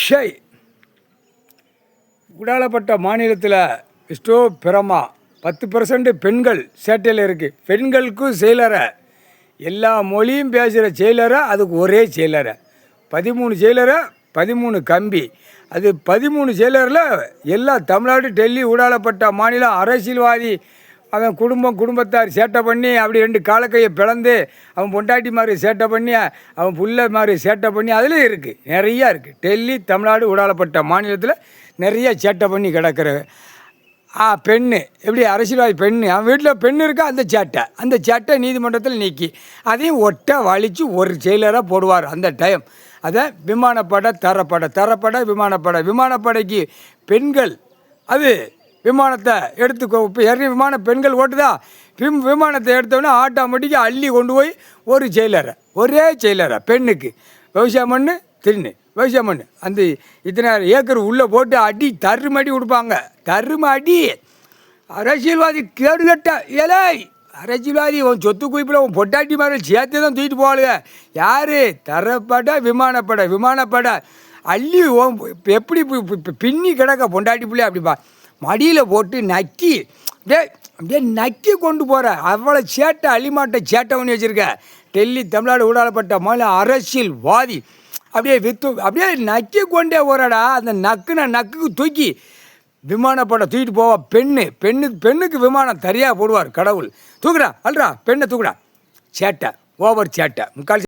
Shy உடாலப்பட்ட மாநிலத்தில் இஸ்டோ பிரமா 10% பெண்கள் சேட்டையில் இருக்குது. பெண்களுக்கும் செயலரை எல்லா மொழியும் பேசுகிற செயலரை அதுக்கு ஒரே செயலரை 13 செயலரை 13 கம்பி. அது 13 செயலரில் எல்லா தமிழ்நாடு டெல்லி ஊடாலப்பட்ட மாநிலம் அரசியல்வாதி அவன் குடும்பத்தார் சேட்டை பண்ணி அப்படி 2 காலக்கையை பிளந்து அவன் பொண்டாட்டி மாதிரி சேட்டை பண்ணி அவன் புள்ள மாதிரி சேட்டை பண்ணி அதில் இருக்குது. நிறையா இருக்குது. டெல்லி தமிழ்நாடு ஊடாலப்பட்ட மாநிலத்தில் நிறையா சேட்டை பண்ணி கிடக்கிற பெண்ணு எப்படி அரசியல்வாதி பெண்ணு அவன் வீட்டில் பெண்ணு இருக்கா அந்த சேட்டை நீதிமன்றத்தில் நீக்கி அதையும் ஒட்டை வலித்து ஒரு செயலராக போடுவார். அந்த டைம் அதை விமானப்படை தரப்படை விமானப்படைக்கு பெண்கள் அது விமானத்தை எடுத்துக்கோ. இப்போ ஏற்கனவே விமானம் பெண்கள் ஓட்டுதா விமானத்தை எடுத்தோன்னே ஆட்டோமேட்டிக்காக அள்ளி கொண்டு போய் ஒரே செயலரை பெண்ணுக்கு விவசாயம் பண்ணு விவசாயம் பண்ணு அந்த இத்தனை ஏக்கர் உள்ளே போட்டு அடி தருமடி கொடுப்பாங்க. தருமடி அரசியல்வாதி கேடுகட்ட இலை அரசியல்வாதி உன் சொத்து குவிப்பில் உன் பொட்டாட்டி மாதிரி சேர்த்து தான் தூக்கிட்டு போவாளுங்க. யார் தரப்படை விமானப்படை அள்ளி எப்படி பின்னி கிடக்க பொண்டாட்டி பிள்ளை அப்படிப்பா மடியில் போட்டு நக்கி அப்படியே நக்கி கொண்டு போகிற அவ்வளோ சேட்டை அள்ளிமாட்டை சேட்டை பண்ணி வச்சுருக்க. டெல்லி தமிழ்நாடு ஊடாலப்பட்ட மாநில அரசியல்வாதி அப்படியே நக்கி கொண்டே போகிறடா. அந்த நக்குக்கு தூக்கி விமானப்பட தூக்கிட்டு போவா. பெண்ணுக்கு விமானம் தரியாக போடுவார் கடவுள். தூக்குடா பெண்ணை தூக்குடா. சேட்டை ஓவர் சேட்டை முக்கால்